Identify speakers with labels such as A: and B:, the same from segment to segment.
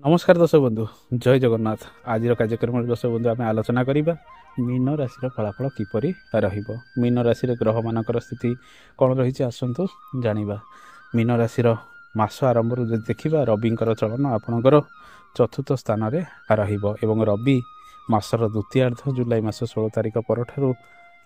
A: नमस्कार दर्शक बंधु जय जगन्नाथ। आज कार्यक्रम दर्शक बंधु आम आलोचना करवा मीन राशि फलाफल किपरि मीन राशि ग्रह मानकर स्थिति कौन रही आसतु जाना। मीन राशि मास आरंभ देखा रविंकर चलन आपणकर चतुर्थ स्थान में रवि मासर द्वितीयार्ध जुलाई मास 16 तारिख पर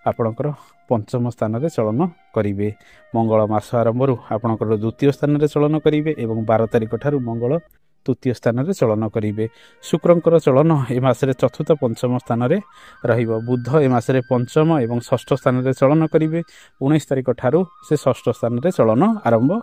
A: आपणकर पंचम स्थान में चलन करेंगे। मंगल मास आरंभ आपणकर द्वितीय स्थान में चलन करेंगे और 12 तारिख ठारू मंगल तृतीय स्थान में चलन करेंगे। शुक्रंकर चलन ए मासरे चतुर्थ पंचम स्थान में बुध ए मासरे पंचम और षष्ठ स्थान में चलन करेंगे। 19 तारिख ठारू से षष्ठ स्थान में चलन आरंभ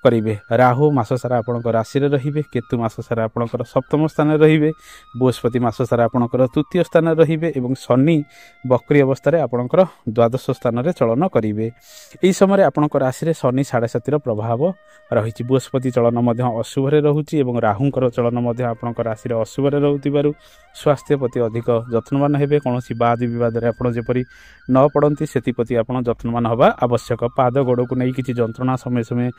A: करेंगे। राहु मास सारा आपणकर राशि रे, केतु मास सारा आपणकर सप्तम स्थान में रे, बृहस्पति मास सारा आपणकर तृतीय स्थान में रे और शनि बक्री अवस्था आपणकर द्वादश स्थान में चलन करेंगे। यही समय आपणकर राशि शनि 7.5 प्रभाव रही। बृहस्पति चलन अशुभ रोचे और राहुंकर चलन आपणकर राशि अशुभ रोथिबारु स्वास्थ्य प्रति अधिक जत्नवान हेबे। कौन वाद विवाद आपड़ जेपरी न पड़ती से जत्नवान हवा आवश्यक। पाद गोड़ को नहीं किसी जंत्रणा समय समय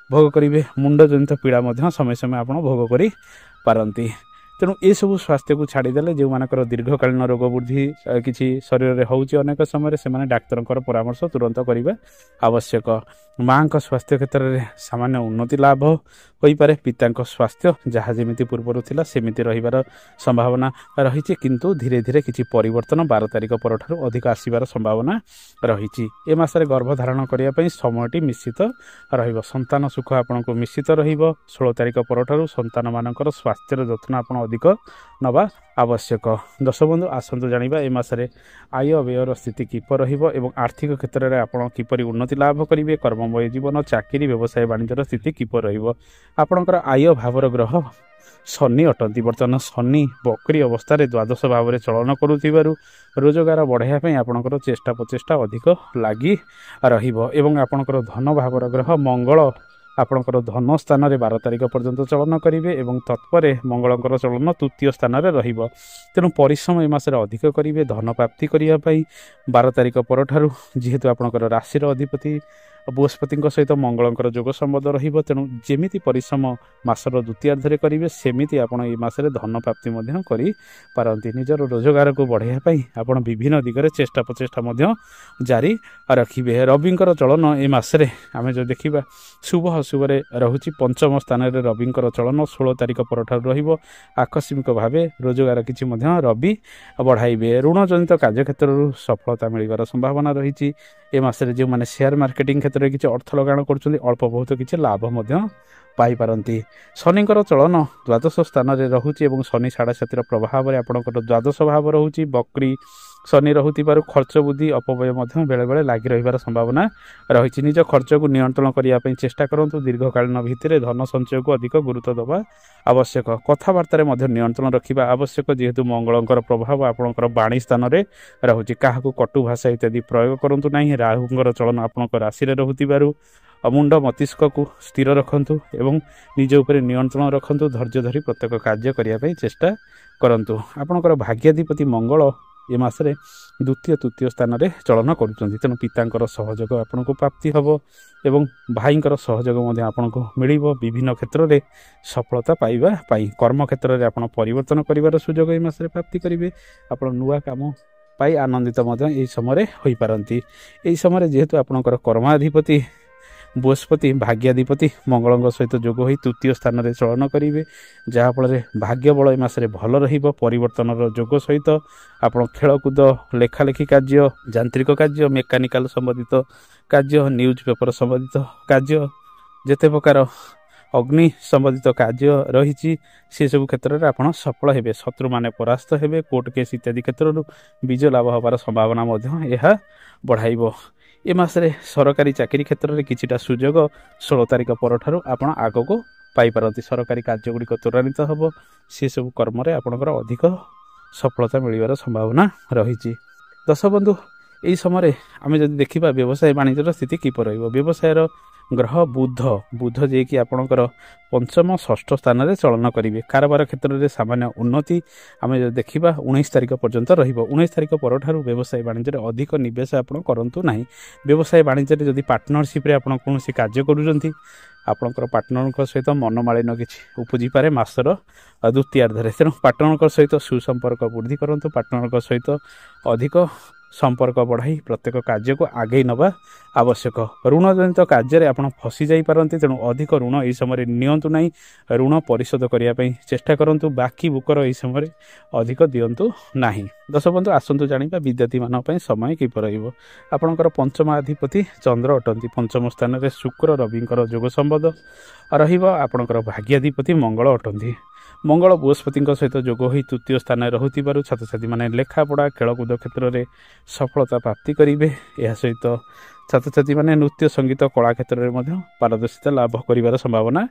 A: भोग करेंगे। मुंड जनित पीड़ा समय समय आप भोग कर पारती। तेणु ये सब स्वास्थ्य को छाड़ीदे जो मानकर दीर्घकालीन रोग वृद्धि किसी शरीर में होनेक समय से डाक्तर परामर्श तुरंत करने आवश्यक। माँ का स्वास्थ्य क्षेत्र में सामान्य उन्नति लाभ हो पारे। पिता स्वास्थ्य जहाँ जमी पूर्वर थिला सेमिति रहिबार संभावना रही, किंतु धीरे धीरे किसी परिवर्तन 12 तारिख पर अधिक आसबार संभावना रही। ए मासरे गर्भधारण करने समयटी निश्चित रहिबो। संतान सुख आपन को निश्चित रहिबो। 16 तारिख पर संतान मानकर स्वास्थ्य जत्न आपन अधिक नवा आवश्यक। दर्शक बंधु आसतु जाना ए मासरे आय व्ययर स्थिति किपर रहिबो एवं आर्थिक क्षेत्र में आपन किपरि उन्नति लाभ करेंगे। कर्ममय जीवन चाकरी व्यवसाय वाणिज्यर स्थिति किपर रहिबो। आपणकर आय भावर ग्रह शनि अटंती। बर्तमान शनि बकरी अवस्था द्वादश भाव में चलन करुथिबारु रोजगार बढ़ाई आपणकर चेष्टा प्रचेष्टा अधिक लगी रहिबो। एवं आपणकर धन भावर ग्रह मंगल आपणकर धन स्थान में 12 तारिख पर्यंत चलन करेंगे और तत्पर मंगलकर चलन तृतीय स्थान में रहिबो। तेणु परिश्रम ए मासरे अधिक करेंगे धन प्राप्ति करने 12 तारिख पर जेहेतु आपणकर राशि अधिपति बृहस्पति सहित मंगलकर जोग संबंध रहिबो। तेणु जेमिति परिश्रम मासर द्वितीयार्ध करेंगे सेमिति आपण ए मासरे धन प्राप्ति करि पारंती। निजर रोजगार को बढ़ाई आपण विभिन्न दिगरे चेष्टा प्रचेष्टा जारी रखिबे। रविंकर चलन ए मासरे आमे जो देखिबा शुभ अशुभ रहुची। पंचम स्थान में रविंकर चलन 16 तारिख पर रहिबो। आकस्मिक भावे रोजगार किछि रवि बढ़ाइबे। ऋण जनित कार्य क्षेत्र सफलता मिलवार संभावना रही। ए मासरे जो माने शेयर मार्केटिंग क्षेत्र में किसी अर्थ लगाण करछन्ती अल्प बहुत किसी लाभ पाई पारंती। शनिकर चलन द्वादश स्थान में रहुची और शनि 7.5 प्रभाव में आपणकर द्वादश भाव रहुची। बकरी शनि रहुथिबारु खर्च बुद्धि अपव्यय बेले बेले लगी रहिबार संभावना रही। निज खर्च को नियंत्रण करने चेष्टा करंतु। दीर्घकालीन भित्तिरे धन संचय को अधिक गुरुत्व देवा आवश्यक। कथबार्तार नियंत्रण रखा आवश्यक जेहेतु मंगलकर प्रभाव आपणकर वाणी स्थान में रहुची। क्या कटु भाषा इत्यादि प्रयोग करंतु नहीं। राहुंकर चलन आपणकर राशि रहुथिबारु मुंड मस्तिष्क को स्थिर रखंतु एवं निज उपरे नियंत्रण रखंतु। धैर्य धरी प्रत्येक कार्य करने चेष्टा करंतु। आपणकर भाग्याधिपति मंगल ए मासरे द्वितीय तृतीय स्थान में चलन करुँच। तेणु पितांकर सहयोग आपन को प्राप्ति हम एवं भाईंकर सहयोग आपन को मिल विभिन्न क्षेत्र में सफलता पाइबा पाई। कर्म क्षेत्र में आपन परिवर्तन करिवार सुयोग ए मासरे प्राप्ति करेंगे। आपन नुआ काम पाई आनंदित यही समय हो पारंती। यही समय जेहेतु आपणकर कर्माधिपति बृहस्पति भाग्याधिपति मंगल सहित जोग हो तृतीय स्थान में चलन करेंगे। जहाँफल भाग्य बल ए मासरे भल रहिबो। परिवर्तन जोग सहित आप खेलकूद लेखालेखि कार्य यांत्रिक कार्य मेकानिकाल संबंधित कार्य न्यूज पेपर संबंधित कार्य जेते प्रकार अग्नि संबंधित कार्य रही से सब क्षेत्र में आप सफल हेबे। शत्रु माने परास्त हेबे। कोर्ट केस इत्यादि क्षेत्र विजय लाभ होबार संभावना बढ़ाइबो। ए मासरे सरकारी चाकरी क्षेत्र में किछिटा सुयोग 16 तारिख पर आपण आग को पाई पारंती। सरकारी कार्यगुड़िक त्वरान्वित हम सी सब कर्म आपणकर अधिक सफलता मिलवार संभावना रही। दर्शक बंधु এই সমୟରେ ଆମେ ଯଦି ଦେଖିବା ବ୍ୟବସାୟ ବାଣିଜ୍ୟର ସ୍ଥିତି କିପରି ରହିବ। ବ୍ୟବସାୟର ଗ୍ରହ ବୁଧ ଯିଏକି ଆପଣଙ୍କର ପଞ୍ଚମ ଷଷ୍ଠ ସ୍ଥାନରେ ଚଳନ କରିବେ। କାରବାର କ୍ଷେତ୍ରରେ ସାମାନ୍ୟ ଉନ୍ନତି ଆମେ ଯଦି ଦେଖିବା 19 ତାରିଖ ପର୍ଯ୍ୟନ୍ତ ରହିବ। 19 ତାରିଖ ପରଠାରୁ ବ୍ୟବସାୟ ବାଣିଜ୍ୟରେ ଅଧିକ ନିବେଶ ଆପଣ କରନ୍ତୁ ନାହିଁ। ବ୍ୟବସାୟ ବାଣିଜ୍ୟରେ ଯଦି ପାର୍ଟନରସିପ୍ରେ ଆପଣ କୌଣସି କାର୍ଯ୍ୟ କରୁଛନ୍ତି, ଆପଣଙ୍କର ପାର୍ଟନରଙ୍କ ସହିତ ମନମାଳିନ୍ୟ କିଛି ଉପୁଜିପାରେ ମାସର ଦ୍ୱିତୀୟାର୍ଦ୍ଧରେ। ତେଣୁ ପାର୍ଟନରଙ୍କ ସହିତ ସୁସମ୍ପର୍କ ବୃଦ୍ଧି କରନ୍ତୁ। ପାର୍ଟନରଙ୍କ ସହିତ ଅଧିକ ସମ୍ପର୍କ ବଢ଼ାଇ ପ୍ରତ୍ୟେକ କାର୍ଯ୍ୟକୁ ଆଗେଇ ନେବା ଆବଶ୍ୟକ। ଋଣଜନିତ କାର୍ଯ୍ୟରେ ଆପଣ ଫସି ଯାଇପାରନ୍ତି, ତେଣୁ ଅଧିକ ଋଣ ଏହି ସମୟରେ ନିଅନ୍ତୁ ନାହିଁ। ଋଣ ପରିଶୋଧ କରିବା ପାଇଁ ଚେଷ୍ଟା କରନ୍ତୁ। ବାକି ବୁକର ଏହି ସମୟରେ ଅଧିକ ଦିଅନ୍ତୁ ନାହିଁ। ଦର୍ଶକ ବନ୍ଧୁ, ଆସନ୍ତୁ ଜାଣିବା ବିଦ୍ୟାର୍ଥୀମାନଙ୍କ ପାଇଁ ସମୟ କିପରି ରହିବ। ଆପଣଙ୍କର ପଞ୍ଚମାଧିପତି ଚନ୍ଦ୍ର ଅଟନ୍ତି। ପଞ୍ଚମ ସ୍ଥାନରେ ଶୁକ୍ର ରବିଙ୍କର ଯୋଗ ସମ୍ବନ୍ଧ ରହିବ। ଆପଣଙ୍କର ଭାଗ୍ୟାଧିପତି ମଙ୍ଗଳ ଅଟନ୍ତି। ମଙ୍ଗଳ ବୃହସ୍ପତିଙ୍କ ସହିତ ଯୋଗ ହୋଇ ତୃତୀୟ ସ୍ଥାନରେ ରହୁଥିବାରୁ ଛାତ୍ରଛାତ୍ରୀମାନେ ଲେଖାପଢ଼ା ଖେଳକୁଦ କ୍ଷେତ୍ରରେ ସଫଳତା ପ୍ରାପ୍ତି କରିବେ। ଏହା ସହିତ ଛାତ୍ରଛାତ୍ରୀମାନେ ନୃତ୍ୟ ସଙ୍ଗୀତ କଳା କ୍ଷେତ୍ରରେ ମଧ୍ୟ ପାରଦର୍ଶିତା ଲାଭ କରିବାର ସମ୍ଭାବନା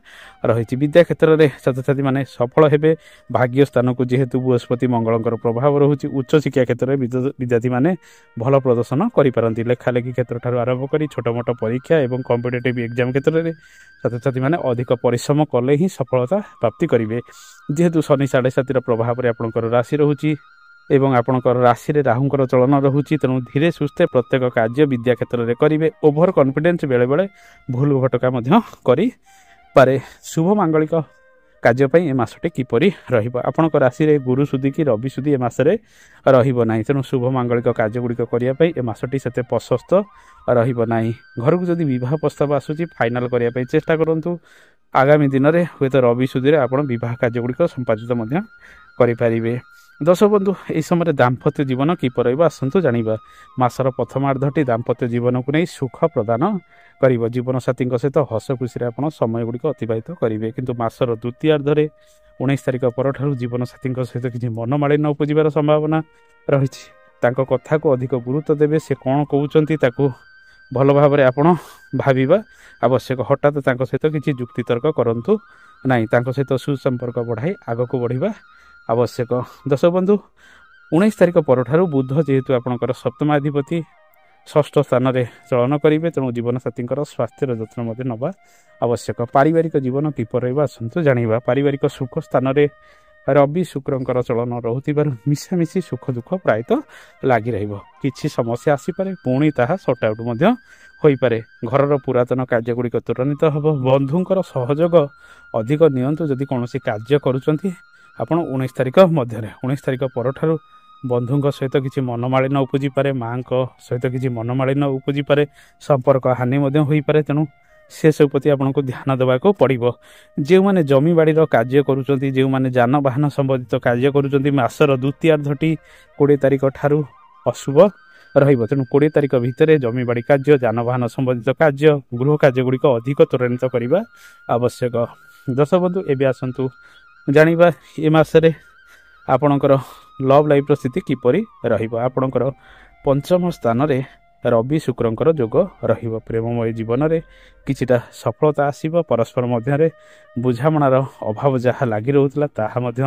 A: ରହିଛି। ବିଦ୍ୟା କ୍ଷେତ୍ରରେ ଛାତ୍ରଛାତ୍ରୀମାନେ ସଫଳ ହେବେ। ଭାଗ୍ୟ ସ୍ଥାନକୁ ଯେହେତୁ ବୃହସ୍ପତି ମଙ୍ଗଳଙ୍କର ପ୍ରଭାବ ରହୁଛି, ଉଚ୍ଚଶିକ୍ଷା କ୍ଷେତ୍ରରେ ବିଦ୍ୟାର୍ଥୀମାନେ ଭଲ ପ୍ରଦର୍ଶନ କରିପାରନ୍ତି। ଲେଖାଲେଖି କ୍ଷେତ୍ରଠାରୁ ଆରମ୍ଭ କରି ଛୋଟ ମୋଟ ପରୀକ୍ଷା ଏବଂ କମ୍ପିଟେଟିଭ୍ ଏକ୍ଜାମ୍ କ୍ଷେତ୍ରରେ ଛାତ୍ରଛାତ୍ରୀମାନେ ଅଧିକ ପରିଶ୍ରମ କଲେ ହିଁ ସଫଳତା ପ୍ରାପ୍ତି କରିବେ। ଯେହେତୁ ଶନି 7.5ର ପ୍ରଭାବରେ ଆପଣଙ୍କର ରାଶି ରହୁଛି ଏବଂ ଆପଣଙ୍କର ରାଶିରେ ରାହୁଙ୍କର ଚଳନ ରହୁଛି, ତେଣୁ ଧୀରେ ସୁସ୍ଥେ ପ୍ରତ୍ୟେକ କାର୍ଯ୍ୟ ବିଦ୍ୟା କ୍ଷେତ୍ରରେ କରିବେ। ଓଭର କନଫିଡେନ୍ସ ବେଳେବେଳେ ଭୁଲ ଭଟକା ମଧ୍ୟ କରିପାରେ। ଶୁଭ ମାଙ୍ଗଳିକ କାର୍ଯ୍ୟ ପାଇଁ ଏ ମାସଟି କିପରି ରହିବ। ଆପଣଙ୍କ ରାଶିରେ ଗୁରୁ ସୁଧି କି ରବି ସୁଧି ଏ ମାସରେ ରହିବ ନାହିଁ, ତେଣୁ ଶୁଭ ମାଙ୍ଗଳିକ କାର୍ଯ୍ୟଗୁଡ଼ିକ କରିବା ପାଇଁ ଏ ମାସଟି ସେତେ ପ୍ରଶସ୍ତ ରହିବ ନାହିଁ। ଘରକୁ ଯଦି ବିବାହ ପ୍ରସ୍ତାବ ଆସୁଛି, ଫାଇନାଲ୍ କରିବା ପାଇଁ ଚେଷ୍ଟା କରନ୍ତୁ। ଆଗାମୀ ଦିନରେ ହୁଏତ ରବି ସୁଧିରେ ଆପଣ ବିବାହ କାର୍ଯ୍ୟଗୁଡ଼ିକ ସମ୍ପାଦିତ ମଧ୍ୟ କରିପାରିବେ। ଦର୍ଶକ ବନ୍ଧୁ, ଏହି ସମୟରେ ଦାମ୍ପତ୍ୟ ଜୀବନ କିପରି ରହିବ ଆସନ୍ତୁ ଜାଣିବା। ମାସର ପ୍ରଥମାର୍ଦ୍ଧଟି ଦାମ୍ପତ୍ୟ ଜୀବନକୁ ନେଇ ସୁଖ ପ୍ରଦାନ କରିବ। ଜୀବନସାଥୀଙ୍କ ସହିତ ହସ ଖୁସିରେ ଆପଣ ସମୟଗୁଡ଼ିକ ଅତିବାହିତ କରିବେ। କିନ୍ତୁ ମାସର ଦ୍ୱିତୀୟାର୍ଦ୍ଧରେ 19 ତାରିଖ ପରଠାରୁ ଜୀବନସାଥୀଙ୍କ ସହିତ କିଛି ମନମାଳିନ୍ୟ ଉପୁଜିବାର ସମ୍ଭାବନା ରହିଛି। ତାଙ୍କ କଥାକୁ ଅଧିକ ଗୁରୁତ୍ୱ ଦେବେ। ସେ କ'ଣ କହୁଛନ୍ତି ତାକୁ ଭଲ ଭାବରେ ଆପଣ ଭାବିବା ଆବଶ୍ୟକ। ହଠାତ୍ ତାଙ୍କ ସହିତ କିଛି ଯୁକ୍ତିତର୍କ କରନ୍ତୁ ନାହିଁ। ତାଙ୍କ ସହିତ ସୁସମ୍ପର୍କ ବଢ଼ାଇ ଆଗକୁ ବଢ଼ିବା ଆବଶ୍ୟକ। ଦର୍ଶକ ବନ୍ଧୁ, 19 ତାରିଖ ପରଠାରୁ ବୁଧ ଯେହେତୁ ଆପଣଙ୍କର ସପ୍ତମାଧିପତି ଷଷ୍ଠ ସ୍ଥାନରେ ଚଳନ କରିବେ, ତେଣୁ ଜୀବନସାଥୀଙ୍କର ସ୍ୱାସ୍ଥ୍ୟର ଯତ୍ନ ମଧ୍ୟ ନେବା ଆବଶ୍ୟକ। ପାରିବାରିକ ଜୀବନ କିପରି ରହିବ ଆସନ୍ତୁ ଜାଣିବା। ପାରିବାରିକ ସୁଖ ସ୍ଥାନରେ ରବି ଶୁକ୍ରଙ୍କର ଚଳନ ରହୁଥିବାରୁ ମିଶାମିଶି ସୁଖ ଦୁଃଖ ପ୍ରାୟତଃ ଲାଗି ରହିବ। କିଛି ସମସ୍ୟା ଆସିପାରେ, ପୁଣି ତାହା ସର୍ଟ ଆଉଟ୍ ମଧ୍ୟ ହୋଇପାରେ। ଘରର ପୁରାତନ କାର୍ଯ୍ୟଗୁଡ଼ିକ ତ୍ୱରାନ୍ୱିତ ହେବ। ବନ୍ଧୁଙ୍କର ସହଯୋଗ ଅଧିକ ନିଅନ୍ତୁ ଯଦି କୌଣସି କାର୍ଯ୍ୟ କରୁଛନ୍ତି ଆପଣ 19 ତାରିଖ ମଧ୍ୟରେ। 19 ତାରିଖ ପରଠାରୁ ବନ୍ଧୁଙ୍କ ସହିତ କିଛି ମନମାଳିନ୍ୟ ଉପୁଜିପାରେ, ମାଆଙ୍କ ସହିତ କିଛି ମନମାଳିନ୍ୟ ଉପୁଜିପାରେ, ସମ୍ପର୍କ ହାନି ମଧ୍ୟ ହୋଇପାରେ। ତେଣୁ ସେସବୁ ପ୍ରତି ଆପଣଙ୍କୁ ଧ୍ୟାନ ଦେବାକୁ ପଡ଼ିବ। ଯେଉଁମାନେ ଜମିବାଡ଼ିର କାର୍ଯ୍ୟ କରୁଛନ୍ତି, ଯେଉଁମାନେ ଯାନବାହନ ସମ୍ବନ୍ଧିତ କାର୍ଯ୍ୟ କରୁଛନ୍ତି, ମାସର ଦ୍ୱିତୀୟାର୍ଦ୍ଧଟି 20 ତାରିଖ ଠାରୁ ଅଶୁଭ ରହିବ। ତେଣୁ 20 ତାରିଖ ଭିତରେ ଜମିବାଡ଼ି କାର୍ଯ୍ୟ, ଯାନବାହନ ସମ୍ବନ୍ଧିତ କାର୍ଯ୍ୟ, ଗୃହ କାର୍ଯ୍ୟଗୁଡ଼ିକ ଅଧିକ ତ୍ୱରାନ୍ୱିତ କରିବା ଆବଶ୍ୟକ। ଦର୍ଶକ ବନ୍ଧୁ, ଏବେ ଆସନ୍ତୁ ଜାଣିବା ଏ ମାସରେ ଆପଣଙ୍କର ଲଭ୍ ଲାଇଫ୍ର ସ୍ଥିତି କିପରି ରହିବ। ଆପଣଙ୍କର ପଞ୍ଚମ ସ୍ଥାନରେ ରବି ଶୁକ୍ରଙ୍କର ଯୋଗ ରହିବ। ପ୍ରେମମୟ ଜୀବନରେ କିଛିଟା ସଫଳତା ଆସିବ। ପରସ୍ପର ମଧ୍ୟରେ ବୁଝାମଣାର ଅଭାବ ଯାହା ଲାଗି ରହୁଥିଲା ତାହା ମଧ୍ୟ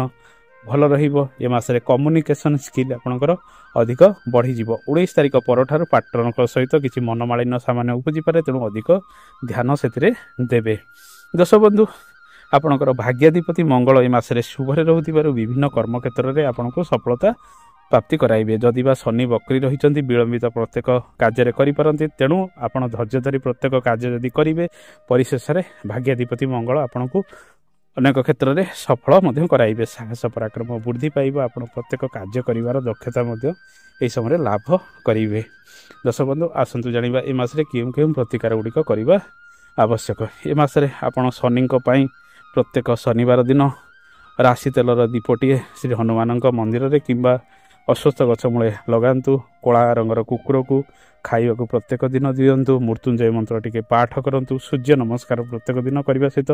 A: ଭଲ ରହିବ। ଏ ମାସରେ କମ୍ୟୁନିକେସନ୍ ସ୍କିଲ୍ ଆପଣଙ୍କର ଅଧିକ ବଢ଼ିଯିବ। 19 ତାରିଖ ପରଠାରୁ ପାର୍ଟନରଙ୍କ ସହିତ କିଛି ମନମାଳିନ୍ୟ ସାମାନ୍ୟ ଉପୁଜିପାରେ, ତେଣୁ ଅଧିକ ଧ୍ୟାନ ସେଥିରେ ଦେବେ। ଦର୍ଶକ ବନ୍ଧୁ, ଆପଣଙ୍କର ଭାଗ୍ୟାଧିପତି ମଙ୍ଗଳ ଏ ମାସରେ ଶୁଭରେ ରହୁଥିବାରୁ ବିଭିନ୍ନ କର୍ମକ୍ଷେତ୍ରରେ ଆପଣଙ୍କୁ ସଫଳତା ପ୍ରାପ୍ତି କରାଇବେ। ଯଦି ବା ଶନି ବକ୍ରି ରହିଛନ୍ତି, ବିଳମ୍ବିତ ପ୍ରତ୍ୟେକ କାର୍ଯ୍ୟରେ କରିପାରନ୍ତି। ତେଣୁ ଆପଣ ଧୈର୍ଯ୍ୟ ଧରି ପ୍ରତ୍ୟେକ କାର୍ଯ୍ୟ ଯଦି କରିବେ, ପରିଶେଷରେ ଭାଗ୍ୟାଧିପତି ମଙ୍ଗଳ ଆପଣଙ୍କୁ ଅନେକ କ୍ଷେତ୍ରରେ ସଫଳ ମଧ୍ୟ କରାଇବେ। ସାହସ ପରାକ୍ରମ ବୃଦ୍ଧି ପାଇବ। ଆପଣ ପ୍ରତ୍ୟେକ କାର୍ଯ୍ୟ କରିବାର ଦକ୍ଷତା ମଧ୍ୟ ଏହି ସମୟରେ ଲାଭ କରିବେ। ଦର୍ଶକ ବନ୍ଧୁ, ଆସନ୍ତୁ ଜାଣିବା ଏ ମାସରେ କେଉଁ କେଉଁ ପ୍ରତିକାର ଗୁଡ଼ିକ କରିବା ଆବଶ୍ୟକ। ଏ ମାସରେ ଆପଣ ଶନିଙ୍କ ପାଇଁ ପ୍ରତ୍ୟେକ ଶନିବାର ଦିନ ରାଶି ତେଲର ଦୀପଟିଏ ଶ୍ରୀ ହନୁମାନଙ୍କ ମନ୍ଦିରରେ କିମ୍ବା ଅଶ୍ୱତ୍ଥ ଗଛ ମୂଳେ ଲଗାନ୍ତୁ। କଳା ରଙ୍ଗର କୁକୁରକୁ ଖାଇବାକୁ ପ୍ରତ୍ୟେକ ଦିନ ଦିଅନ୍ତୁ। ମୃତ୍ୟୁଞ୍ଜୟ ମନ୍ତ୍ର ଟିକେ ପାଠ କରନ୍ତୁ। ସୂର୍ଯ୍ୟ ନମସ୍କାର ପ୍ରତ୍ୟେକ ଦିନ କରିବା ସହିତ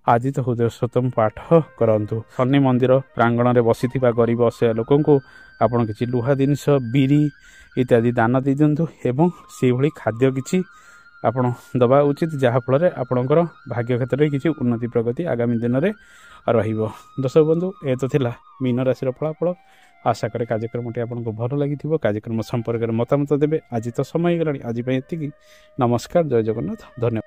A: ଆଦିତ୍ୟ ହୃଦୟସ୍ତୋତ୍ର ପାଠ କରନ୍ତୁ। ଶନି ମନ୍ଦିର ପ୍ରାଙ୍ଗଣରେ ବସିଥିବା ଗରିବ ଅସହାୟ ଲୋକଙ୍କୁ ଆପଣ କିଛି ଲୁହା ଜିନିଷ, ବିରି ଇତ୍ୟାଦି ଦାନ ଦେଇ ଦିଅନ୍ତୁ ଏବଂ ସେଇଭଳି ଖାଦ୍ୟ କିଛି ଆପଣ ଦେବା ଉଚିତ, ଯାହାଫଳରେ ଆପଣଙ୍କର ଭାଗ୍ୟ କ୍ଷେତ୍ରରେ କିଛି ଉନ୍ନତି ପ୍ରଗତି ଆଗାମୀ ଦିନରେ ରହିବ। ଦର୍ଶକ ବନ୍ଧୁ, ଏ ତ ଥିଲା ମୀନ ରାଶିର ଫଳାଫଳ। आशा करे कार्यक्रमटी आपको भल लगी कार्यक्रम संपर्क में मतामत देवे। आज तो समय गलानी आज एतिकी। नमस्कार, जय जगन्नाथ, धन्यवाद।